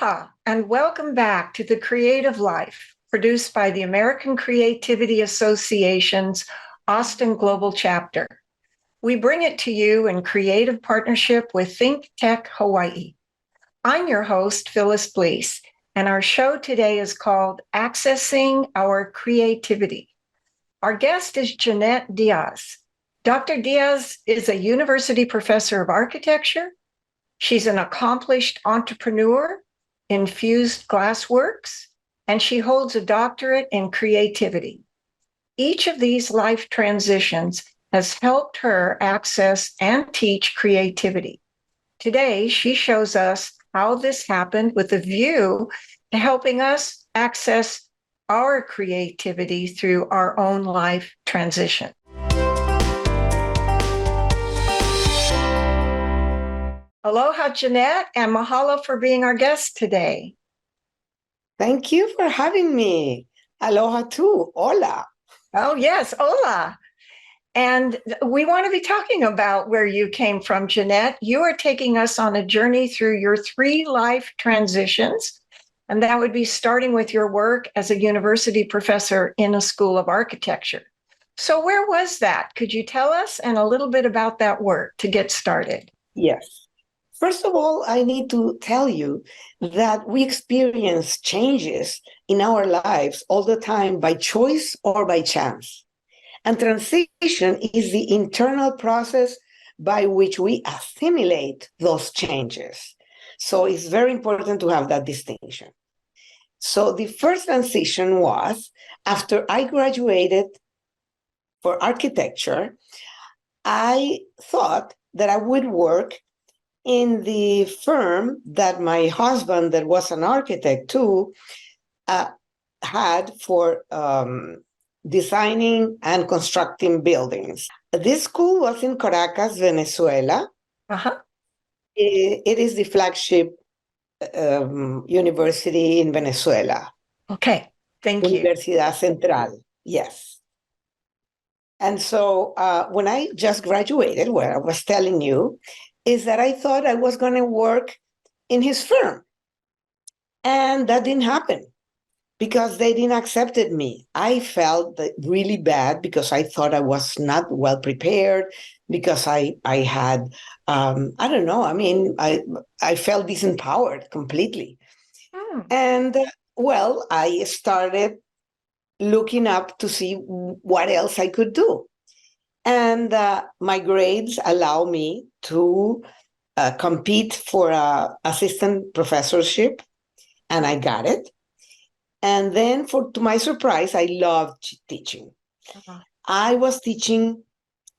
Aloha, and welcome back to The Creative Life, produced by the American Creativity Association's Austin Global Chapter. We bring it to you in creative partnership with ThinkTech Hawaii. I'm your host, Phyllis Blees, and our show today is called Accessing Our Creativity. Our guest is Jeannette Diaz. Dr. Diaz is a university professor of architecture. She's an accomplished entrepreneur, infused glassworks, and she holds a doctorate in creativity. Each of these life transitions has helped her access and teach creativity. Today, she shows us how this happened with a view to helping us access our creativity through our own life transition. Aloha, Jeannette, and mahalo for being our guest today. Thank you for having me. Aloha too. Hola. Oh, yes, hola. And we want to be talking about where you came from, Jeannette. You are taking us on a journey through your 3 life transitions, and that would be starting with your work as a university professor in a school of architecture. So where was that? Could you tell us and a little bit about that work to get started? Yes. First of all, I need to tell you that we experience changes in our lives all the time by choice or by chance. And transition is the internal process by which we assimilate those changes. So it's very important to have that distinction. So the first transition was after I graduated for architecture, I thought that I would work in the firm that my husband, that was an architect too, had for designing and constructing buildings. This school was in Caracas, Venezuela. Uh-huh. It is the flagship university in Venezuela. Okay, thank you. Universidad Central, yes. And so when I just graduated, what I was telling you is that I thought I was going to work in his firm. And that didn't happen because they didn't accept me. I felt really bad because I thought I was not well prepared, because I had, I don't know, I mean, I felt disempowered completely. And well, I started looking up to see what else I could do. And my grades allow me to compete for an assistant professorship, and I got it. And then, to my surprise, I loved teaching. Uh-huh. I was teaching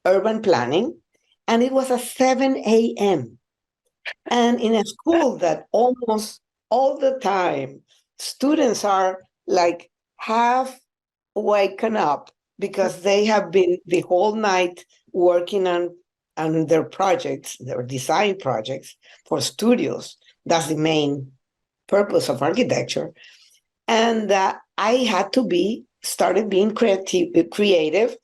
urban planning, and it was at 7 a.m. And in a school that almost all the time, students are like half waken up because they have been the whole night working on their projects, their design projects for studios. That's the main purpose of architecture. And I had to started being creative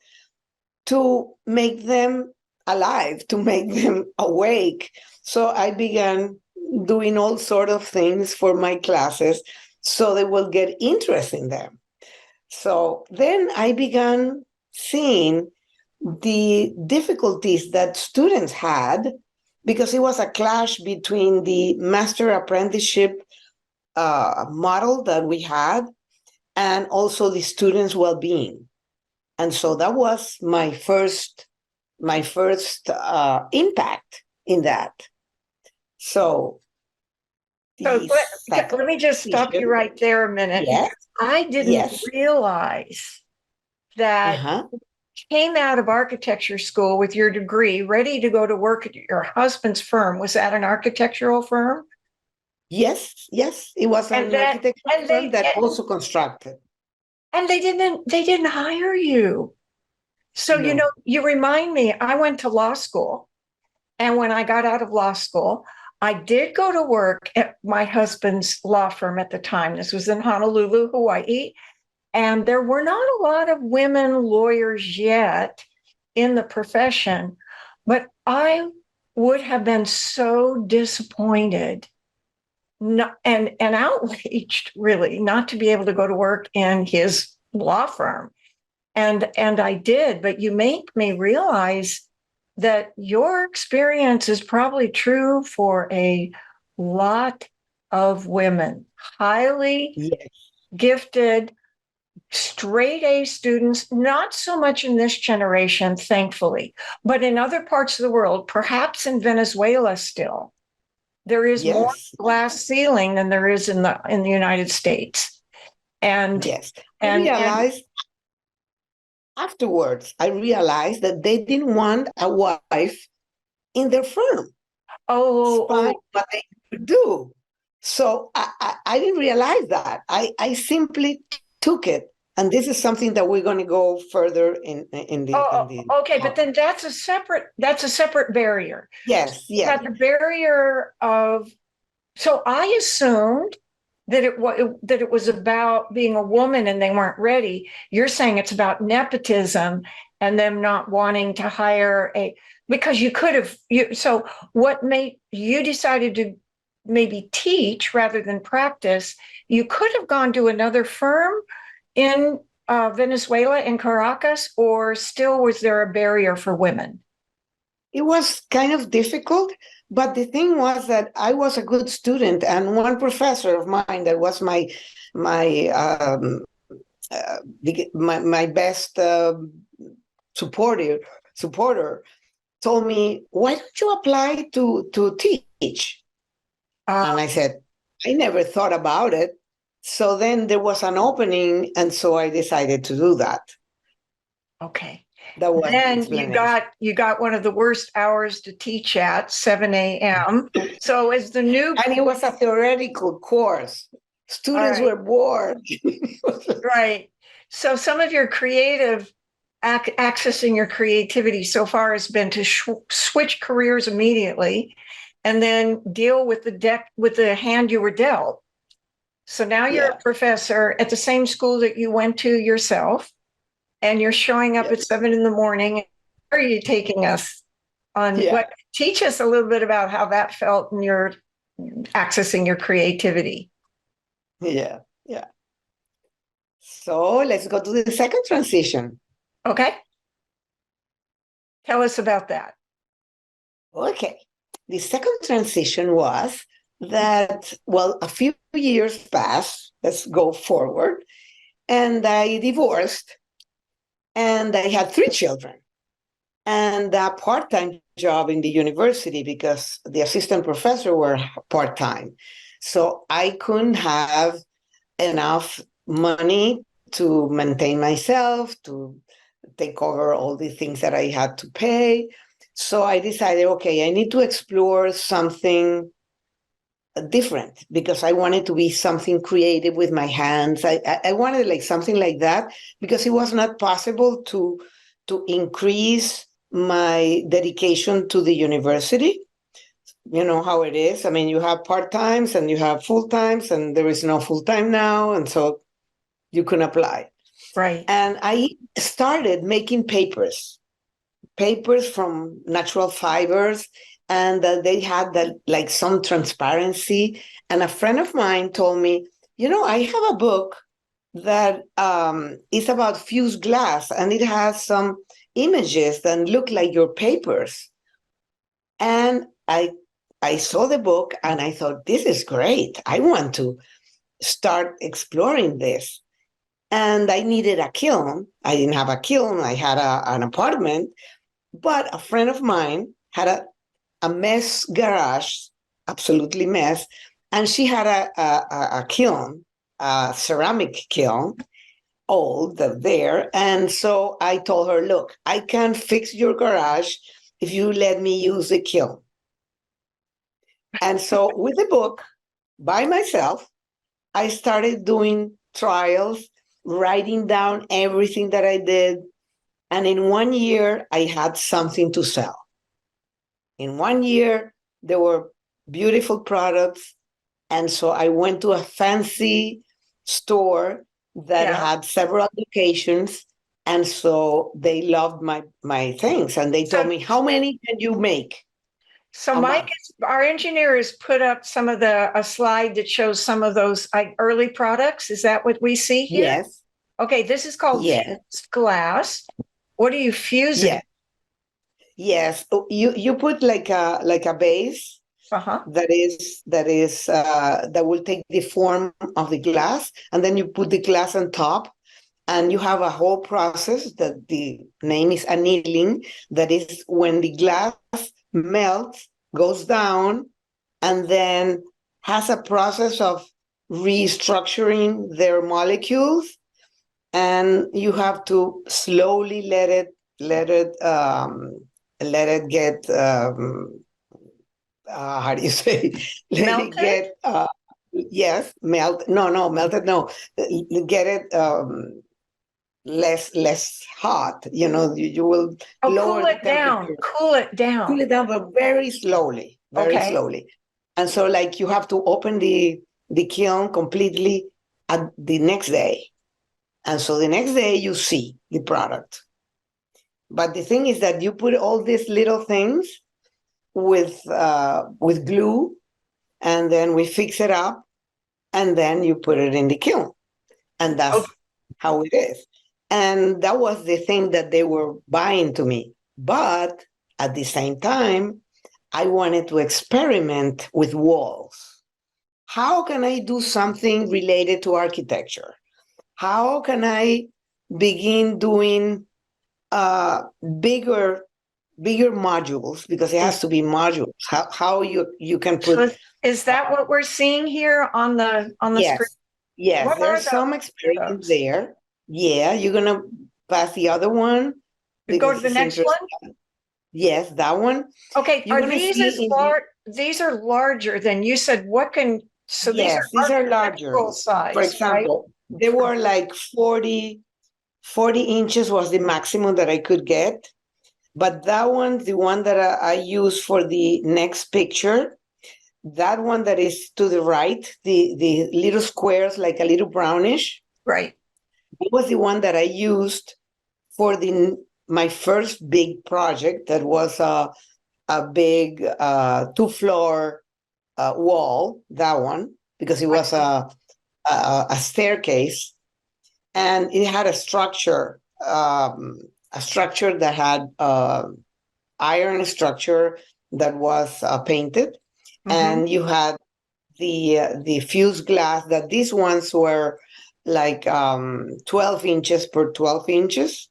to make them alive, to make them awake. So I began doing all sorts of things for my classes so they will get interest in them. So then I began seeing the difficulties that students had, because it was a clash between the master apprenticeship model that we had and also the students' well-being. And so that was my first impact in that. So let me just stop you right there a minute. Yes. I didn't realize that you came out of architecture school with your degree, ready to go to work at your husband's firm. Was that an architectural firm? Yes. It was an architectural firm that also constructed. And they didn't hire you. So, no. You remind me, I went to law school. And when I got out of law school, I did go to work at my husband's law firm at the time. This was in Honolulu, Hawaii. And there were not a lot of women lawyers yet in the profession, but I would have been so disappointed and outraged, really, not to be able to go to work in his law firm. And I did, but you make me realize that your experience is probably true for a lot of women, highly Yes. gifted, straight A students, not so much in this generation, thankfully, but in other parts of the world, perhaps in Venezuela still, there is more Yes. glass ceiling than there is in the United States. And Yes. and I realized that they didn't want a wife in their firm, despite what they could do. So I didn't realize that. I simply took it. And this is something that we're going to go further in the okay, but then that's a separate barrier. Yes, You yes. had the barrier of, so I assumed that it was about being a woman and they weren't ready. You're saying it's about nepotism and them not wanting to hire because you could have so what made you decided to maybe teach rather than practice? You could have gone to another firm in Venezuela, in Caracas, or still was there a barrier for women? It was kind of difficult, but the thing was that I was a good student, and one professor of mine that was my my best supporter told me, "Why don't you apply to teach?" And I said, "I never thought about it." So then there was an opening, and so I decided to do that. Okay. That was the Then explanation. you got one of the worst hours to teach at, 7 a.m. So as the new And it was a theoretical course. Students right, were bored. right. So some of your accessing your creativity so far has been to switch careers immediately and then deal with the hand you were dealt. So now you're Yeah. a professor at the same school that you went to yourself, and you're showing up at Yes. 7 a.m. Are you taking us on Yeah. what? Teach us a little bit about how that felt in your accessing your creativity. Yeah. Yeah. So let's go to the second transition. Okay. Tell us about that. Okay. The second transition was that, well, a few years passed. Let's go forward. And I divorced and I had 3 children and a part-time job in the university because the assistant professor were part-time. So I couldn't have enough money to maintain myself, to take over all the things that I had to pay. So I decided, okay, I need to explore something different because I wanted to be something creative with my hands. I wanted like something like that because it was not possible to increase my dedication to the university. You know how it is. I mean, you have part-times and you have full-times, and there is no full-time now. And so you can apply. Right. And I started making papers from natural fibers, and they had that like some transparency. And a friend of mine told me, I have a book that is about fused glass, and it has some images that look like your papers. And I saw the book and I thought, this is great. I want to start exploring this. And I needed a kiln. I didn't have a kiln. I had an apartment, but a friend of mine had a mess garage, absolutely mess, and she had a kiln, a ceramic kiln, old there. And so I told her, look, I can fix your garage if you let me use the kiln. And so with the book by myself, I started doing trials, writing down everything that I did. And in 1 year, I had something to sell. In 1 year, there were beautiful products. And so I went to a fancy store that had several locations. And so they loved my things. And they told So me, how many can you make so a my month? our engineer has put up a slide that shows some of those early products. Is that what we see here? Yes. Okay, this is called fused glass. What are you fusing? Yes. You put like a base that will take the form of the glass, and then you put the glass on top, and you have a whole process that the name is annealing. That is when the glass melts, goes down, and then has a process of restructuring their molecules, and you have to slowly let it get how do you say let it Melted? get yes, melted, no, get it less hot, you will lower the temperature. Cool it Cool down. it down, but very slowly, very Okay. slowly. And so, like, you have to open the kiln completely at the next day. And so the next day you see the product. But the thing is that you put all these little things with glue, and then we fix it up, and then you put it in the kiln. And that's how it is. And that was the thing that they were buying to me. But at the same time, I wanted to experiment with walls. How can I do something related to architecture? How can I begin doing uh, bigger bigger modules, because it has to be modules? How you can put So is that what we're seeing here on the screen? yes, yes, What are there's some experience those? there. Yeah, you're gonna pass the other one Go to because the it's next one. interesting. Yes, that one. Okay, You're are gonna these see as in the large? These are larger than you said. So these yes, are these are larger. architectural For size, right? example, they were like 40 inches was the maximum that I could get. But that one, the one that I use for the next picture, that one that is to the right, the little squares, like a little brownish, Right. it was the one that I used for my first big project. That was a big 2-floor wall. That one, because it was a staircase, and it had a structure that had iron structure that was painted, and you had the fused glass. That these ones were like 12 inches per 12 inches,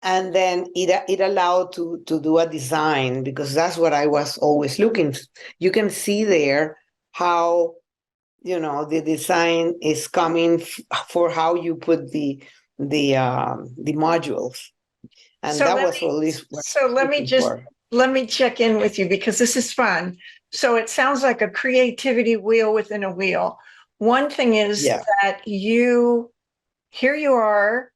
and then it allowed to do a design, because that's what I was always looking. You can see there how the design is coming for how you put the modules, and So that was always what I was looking for. let me check in with you because this is fun. So it sounds like a creativity wheel within a wheel. One thing is Yeah. that here you are,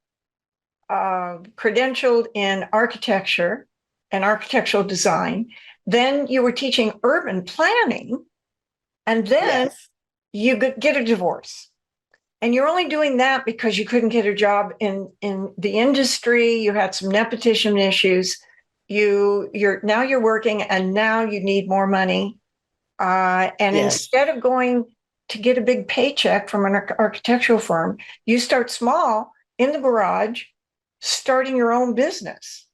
credentialed in architecture and architectural design. Then you were teaching urban planning, and then Yes. you get a divorce. And you're only doing that because you couldn't get a job in the industry. You had some nepotism issues. You're working, and now you need more money. And Yes. instead of going to get a big paycheck from an architectural firm, you start small in the garage, starting your own business.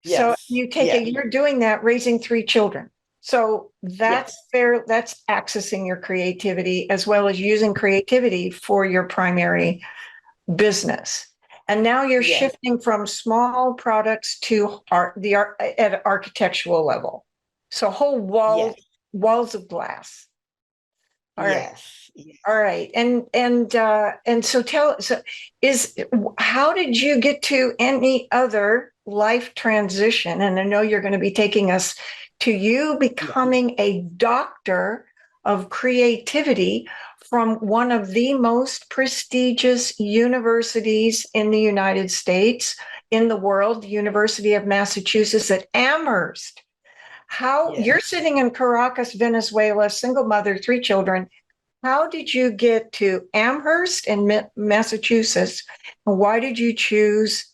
So Yes. you're doing that, raising 3 children. So that's Yes. fair. That's accessing your creativity as well as using creativity for your primary business. And now you're Yes. shifting from small products to at architectural level. So whole Yes. walls of glass. All right. Yes. Yes. All right. And so how did you get to any other life transition? And I know you're going to be taking us to you becoming a doctor of creativity from one of the most prestigious universities in the United States, in the world, the University of Massachusetts at Amherst. You're sitting in Caracas, Venezuela, single mother, 3 children. How did you get to Amherst in Massachusetts? And why did you choose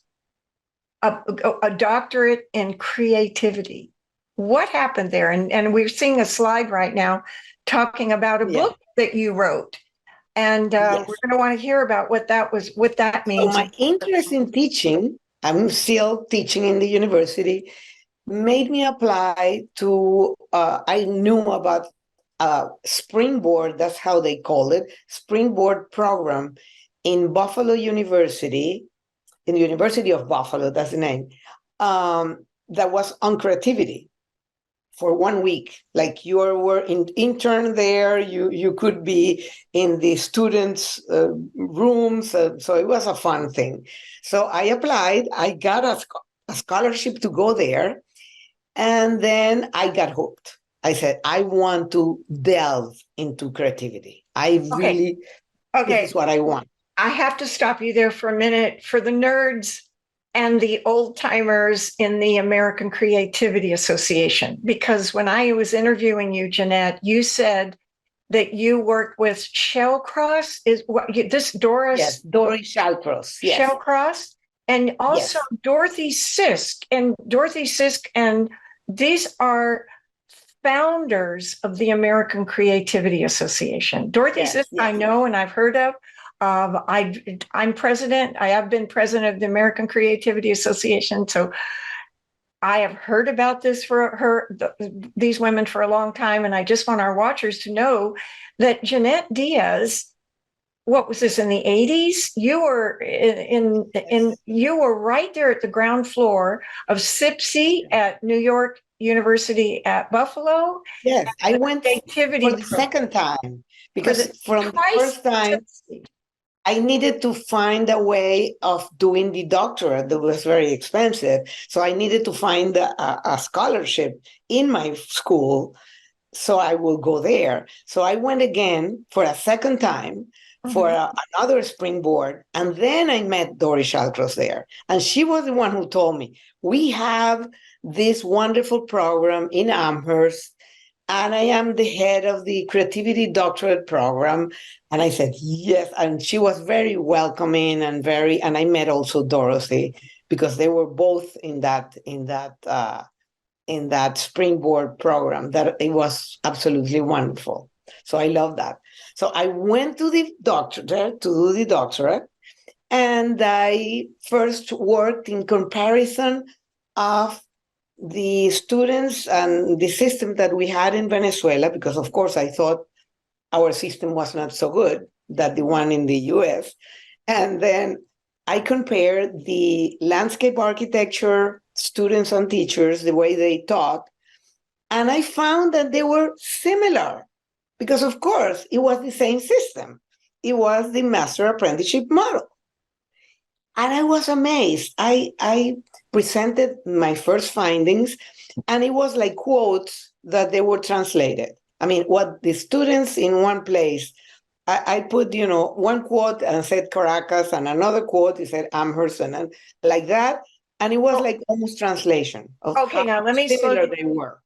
a doctorate in creativity? What happened there? And we're seeing a slide right now talking about a Yeah. book that you wrote. And Yes. we're going to want to hear about what that So means. my interest in teaching, I'm still teaching in the university, made me apply to, I knew about Springboard, that's how they call it, Springboard program in Buffalo University, in the University of Buffalo, that's the name, that was on creativity for 1 week. Like you were intern there, you could be in the students' rooms. So it was a fun thing. So I applied, I got a scholarship to go there. And then I got hooked. I said, I want to delve into creativity. I Okay. really, this Okay. is what I want. I have to stop you there for a minute. For the nerds and the old timers in the American Creativity Association, because when I was interviewing you, Jeannette, you said that you worked with Shellcross. Is what this Doris? Yes, Doris Shallcross. Yes, Shellcross, and also yes, Dorothy Sisk. And these are founders of the American Creativity Association. Dorothy yes, Sisk, I yes. know and I've heard of. I'm president. I have been president of the American Creativity Association, so I have heard about this these women for a long time, and I just want our watchers to know that Jeannette Diaz, what was this in the 80s? You were you were right there at the ground floor of SIPSI at New York University at Buffalo. Yes, I went Creativity for the second time for the because from the twice first time, SIPSI. I needed to find a way of doing the doctorate that was very expensive. So I needed to find a scholarship in my school so I will go there. So I went again for a second time for Mhm. another springboard. And then I met Doris Shallcross there. And she was the one who told me, we have this wonderful program in Amherst, and I am the head of the Creativity Doctorate program. And I said, yes. And she was very welcoming and and I met also Dorothy because they were both in that springboard program. That it was absolutely wonderful. So I love that. So I went to the doctorate to do the doctorate, and I first worked in comparison of the students and the system that we had in Venezuela, because of course I thought our system was not so good that the one in the US. And then I compared the landscape architecture students and teachers, the way they taught, and I found that they were similar because, of course, it was the same system. It was the master apprenticeship model. And I was amazed. I presented my first findings, and it was like quotes that they were translated. I mean, what the students in one place, I put, one quote and said Caracas, and another quote, it said Amherst, and like that. And it was like almost translation of Okay, how now let me slow similar you. they were.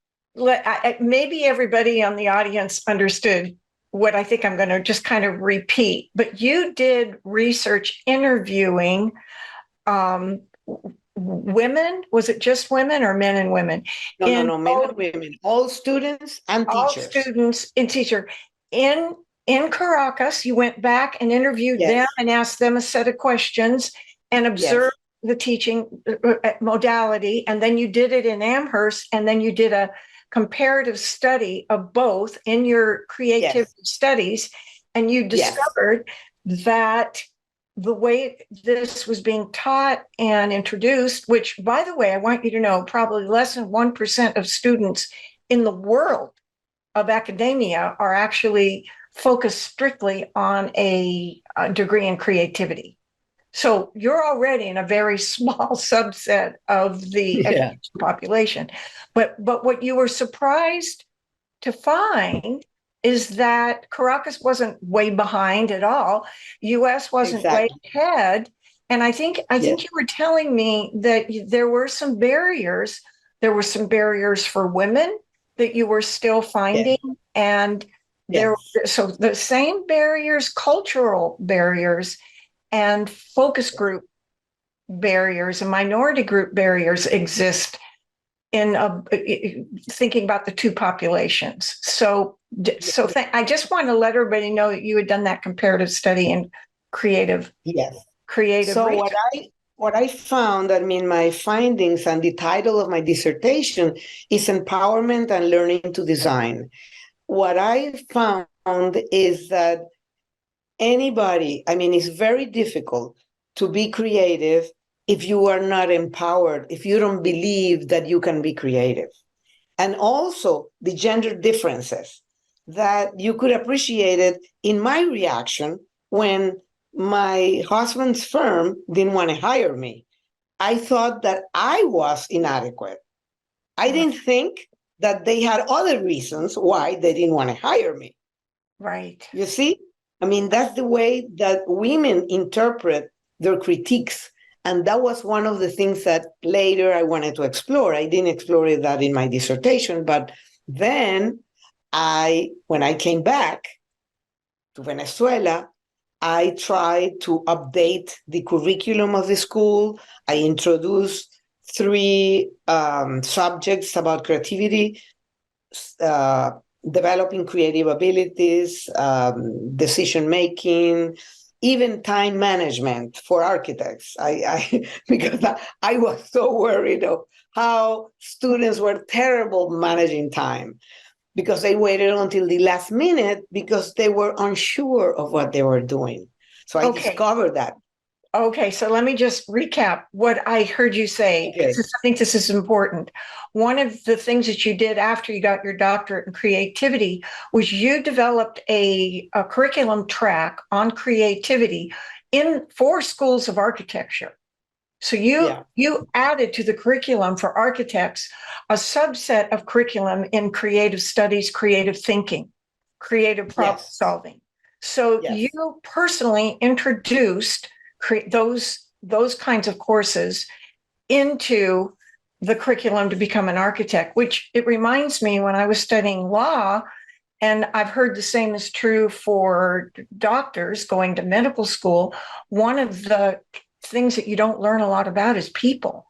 Maybe everybody on the audience understood what I think I'm going to just kind of repeat, but you did research interviewing women. Was it just women or men and women? No, men and women, all students and All teachers. students and teacher in Caracas. You went back and interviewed them Yes, and asked them a set of questions and yes, observed the teaching modality, and then you did it in Amherst, and then you did a comparative study of both in your creativity yes, studies, and you yes, discovered that the way this was being taught and introduced, which, by the way, I want you to know, probably less than 1% of students in the world of academia are actually focused strictly on a degree in creativity. So you're already in a very small subset of the yeah, population. But what you were surprised to find is that Caracas wasn't way behind at all. US wasn't way exactly. ahead. And I Yes, think you were telling me that there were some barriers. There were some barriers for women that you were still yes, finding. And there, yes, so the same barriers, cultural barriers and focus group barriers and minority group barriers exist in thinking about the two populations. So I just want to let everybody know that you had done that comparative study in creative Yes. creative So research. what I found, I mean, my findings and the title of my dissertation is Empowerment and Learning to Design. What I found is that anybody, I mean, it's very difficult to be creative if you are not empowered, if you don't believe that you can be creative. And also the gender differences that you could appreciate it in my reaction when my husband's firm didn't want to hire me. I thought that I was inadequate. I didn't think that they had other reasons why they didn't want to hire me. Right. You see? I mean, that's the way that women interpret their critiques. And that was one of the things that later I wanted to explore. I didn't explore that in my dissertation, but then when I came back to Venezuela, I tried to update the curriculum of the school. I introduced three subjects about creativity, uh, developing creative abilities, decision making, even time management for architects. Because I was so worried of how students were terrible managing time because they waited until the last minute because they were unsure of what they were doing. So I discovered that. Okay, so let me just recap what I heard you say, because I think this is important. One of the things that you did after you got your doctorate in creativity was you developed a curriculum track on creativity in 4 schools of architecture. So you added to the curriculum for architects a subset of curriculum in creative studies, creative thinking, creative problem solving. So you personally introduced those kinds of courses into the curriculum to become an architect, which it reminds me when I was studying law, and I've heard the same is true for doctors going to medical school. One of the things that you don't learn a lot about is people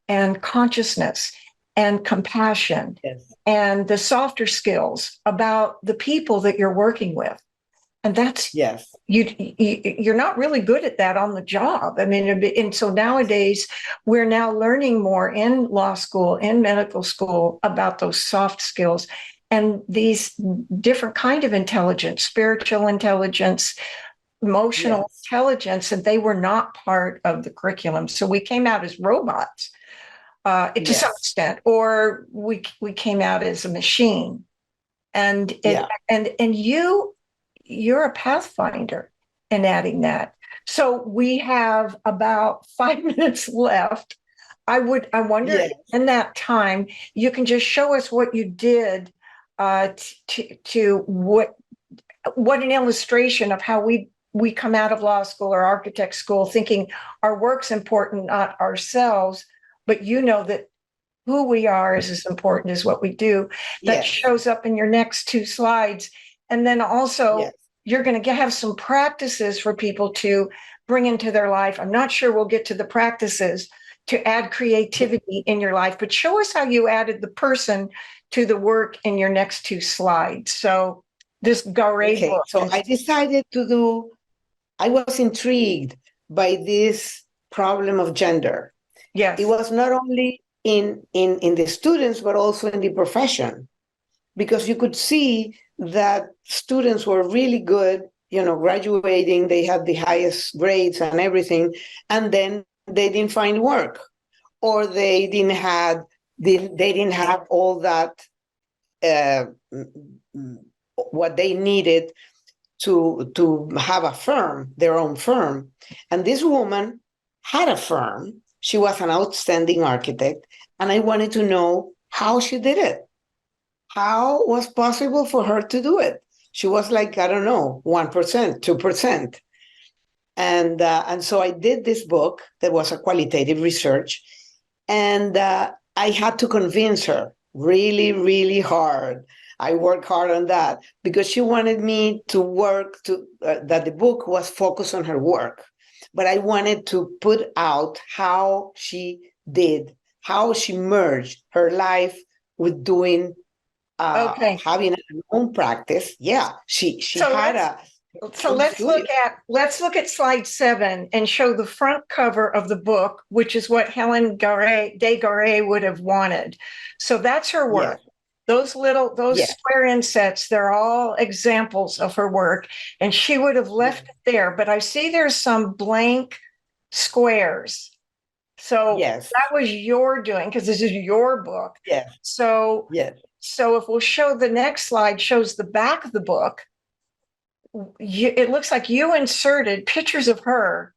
and consciousness and compassion and the softer skills about the people that you're working with. And that's you're not really good at that on the job. I mean, and so nowadays we're now learning more in law school, in medical school about those soft skills and these different kind of intelligence, spiritual intelligence, emotional intelligence, and they were not part of the curriculum. So we came out as robots to some extent, or we came out as a machine. And you're a pathfinder in adding that. So we have about 5 minutes left. I wonder in that time, you can just show us what you did to what an illustration of how we come out of law school or architect school thinking our work's important, not ourselves, but you know that who we are is as important as what we do. That shows up in your next 2 slides. And then also, you're going to have some practices for people to bring into their life. I'm not sure we'll get to the practices to add creativity in your life, but show us how you added the person to the work in your next 2 slides. So this Garé book. So I decided I was intrigued by this problem of gender. Yes. It was not only in the students, but also in the profession, because you could see that students were really good, graduating, they had the highest grades and everything, and then they didn't find work, or they didn't have all that what they needed to have a firm, their own firm. And this woman had a firm. She was an outstanding architect, and I wanted to know how she did it. How was possible for her to do it? She was like, I don't know, 1%, 2%. And so I did this book that was a qualitative research. And I had to convince her really, really hard. I worked hard on that because she wanted me to work that the book was focused on her work. But I wanted to put out how she did how she merged her life with doing Okay. having her own practice. Yeah, she So had so own studio. let's look at slide 7 and show the front cover of the book, which is what Helen de Garay would have wanted. So that's her work. Yes, Those yes, square insets, they're all examples of her work, and she would have left it there. But I see there's some blank squares. So yes, that was your doing because this is your book. yes, So yes, so if we'll show the next slide shows the back of the book, it looks like you inserted pictures of her.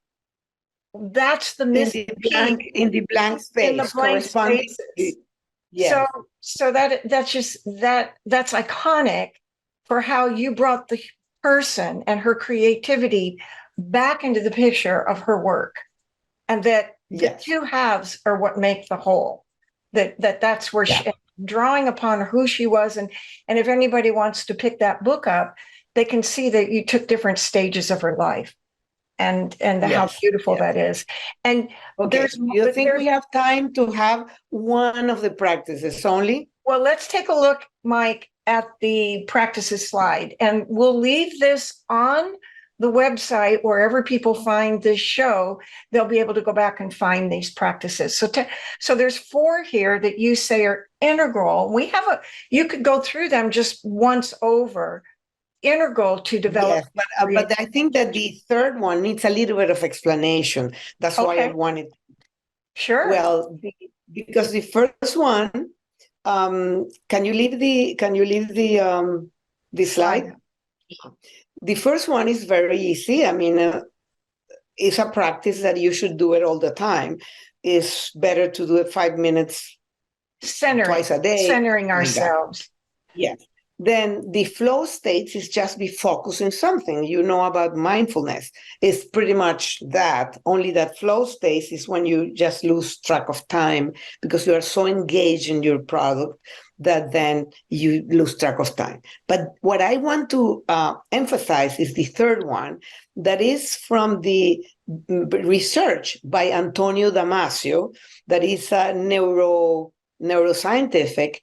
That's the missing piece in the blank in the space blank corresponding to, spaces. So yes, that's iconic for how you brought the person and her creativity back into the picture of her work, and that the yes, two halves are what make the whole. That's where yeah, she, drawing upon who she was, and if anybody wants to pick that book up, they can see that you took different stages of her life, and how yes, beautiful yes. that is. And Okay, there's do you think there's we have time to have one of the practices only? well, let's take a look, Mike, at the practices slide, and we'll leave this on the website wherever people find this show. They'll be able to go back and find these practices. So there's 4 here that you say are integral. You could go through them just once over, integral to develop. Yes, but I think that the third one needs a little bit of explanation. That's why I Okay, wanted, sure. well, because the first one, can you leave the slide? Slide. The first one is very easy. I mean, it's a practice that you should do it all the time. It's better to do it 5 minutes twice a day. Centering Like that. ourselves. Yes. Then the flow states is just be focusing something. You know about mindfulness. It's pretty much that. Only that flow states is when you just lose track of time because you are so engaged in your product that then you lose track of time. But what I want to emphasize is the third one that is from the research by Antonio Damasio, that is a neuroscientific,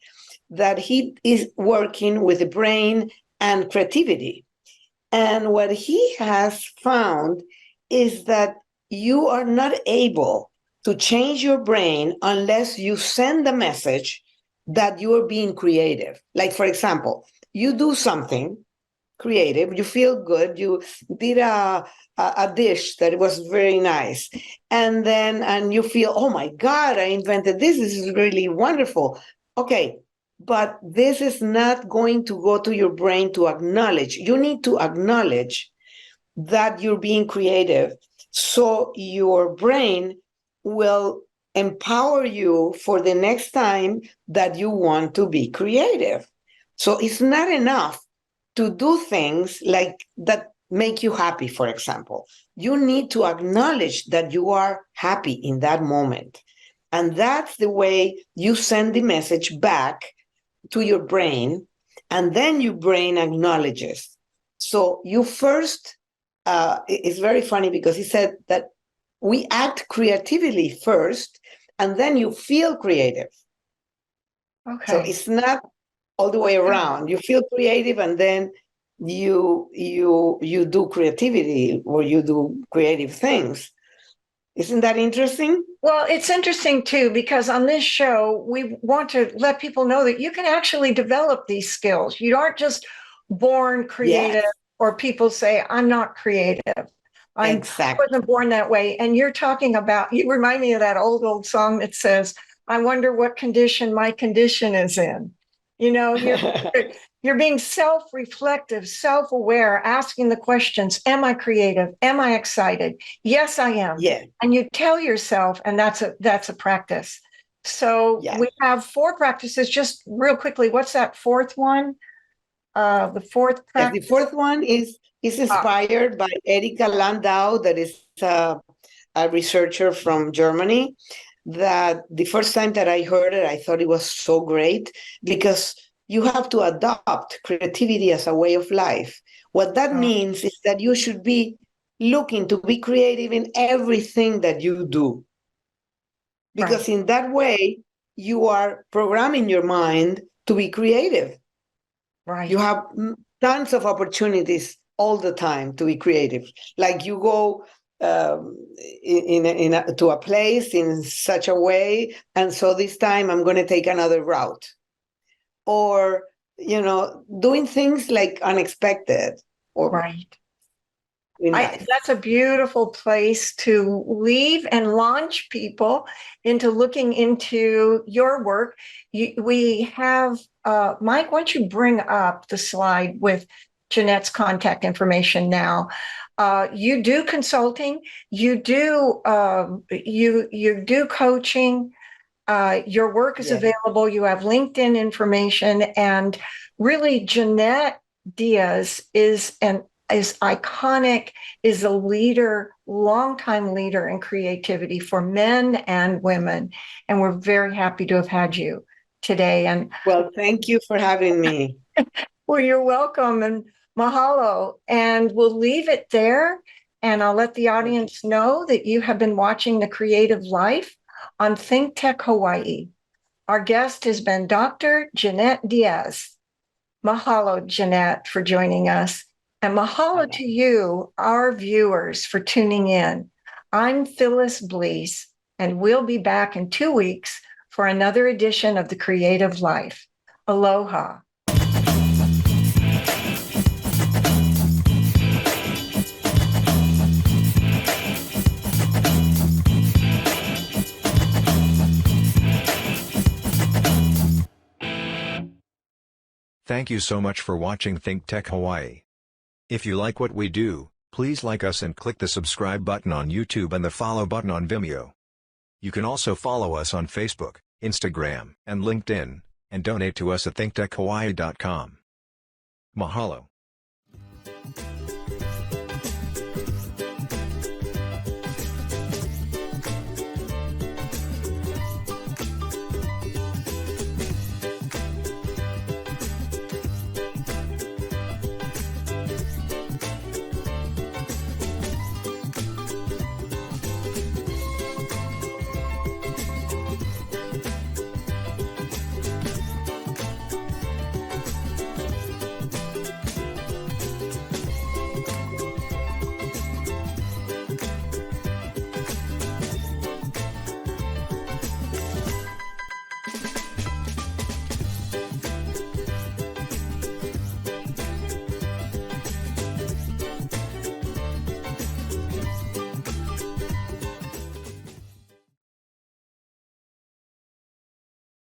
that he is working with the brain and creativity. And what he has found is that you are not able to change your brain unless you send the message that you are being creative. Like, for example, you do something creative, you feel good, you did a dish that was very nice, and you feel, oh my God, I invented this is really wonderful. Okay, but this is not going to go to your brain to acknowledge. You need to acknowledge that you're being creative so your brain will empower you for the next time that you want to be creative. So it's not enough to do things like that make you happy, for example. You need to acknowledge that you are happy in that moment. And that's the way you send the message back to your brain, and then your brain acknowledges. So you first, it's very funny because he said that we act creatively first, and then you feel creative. So Okay. it's not all the way around. You feel creative, and then you do creativity or you do creative things. Isn't that interesting? Well, it's interesting too, because on this show, we want to let people know that you can actually develop these skills. You aren't just born creative, Yes, or people say, I'm not creative. I exactly. wasn't born that way. And you're talking about, you remind me of that old song that says, I wonder what condition my condition is in. You know, you're being self-reflective, self-aware, asking the questions, am I creative? Am I excited? Yes, I am. Yeah, And you tell yourself, and that's a practice. So yeah. we have 4 practices. Just real quickly, what's that fourth one? The fourth Yes, the practice. fourth one is inspired by Erika Landau, that is a researcher from Germany. That the first time that I heard it, I thought it was so great because you have to adopt creativity as a way of life. What that means is that you should be looking to be creative in everything that you do. because in that way, you are programming your mind to be creative. Right. You have tons of opportunities all the time to be creative. Like you go to a place in such a way, and so this time I'm going to take another route. Or, doing things like unexpected. Or Right. in life. That's a beautiful place to leave and launch people into looking into your work. We have, Mike, why don't you bring up the slide with Jeanette's contact information now? You do consulting, you do coaching. Your work is available. You have LinkedIn information, and really, Jeannette Diaz is iconic, is a leader, longtime leader in creativity for men and women. And we're very happy to have had you today. And well, thank you for having me. well, you're welcome and mahalo. And we'll leave it there. And I'll let the audience know that you have been watching The Creative Life on ThinkTech Hawaii. Our guest has been Dr. Jeannette Diaz. Mahalo, Jeannette, for joining us. And mahalo to you, our viewers, for tuning in. I'm Phyllis Blees, and we'll be back in 2 weeks for another edition of The Creative Life. Aloha. Thank you so much for watching ThinkTech Hawaii. If you like what we do, please like us and click the subscribe button on YouTube and the follow button on Vimeo. You can also follow us on Facebook, Instagram, and LinkedIn, and donate to us at thinktechhawaii.com. Mahalo.